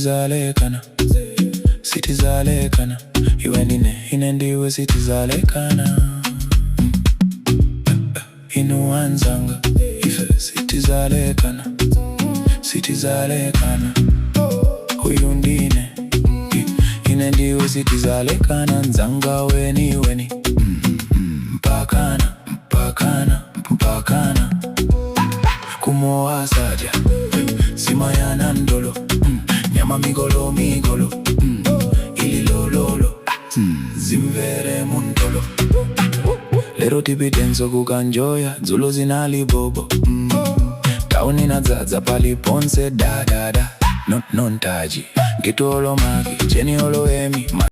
sitizalekana, sitizalekana. Iwe nine inendiwe sitizalekana. Inuanzanga ife sitizalekana, sitizalekana. Huyu ndine inendiwe sitizalekana. Nzanga weni weni mpakana, mpakana, mpakana. Kumoa saja simayana ndolo nyama migolo migolo ililololo zimvere muntolo. Lero tibidenzo kukanjoya dzulo zinali bobo tauni na zaza pali ponse da da da non taji gitolo maki cheni olo emi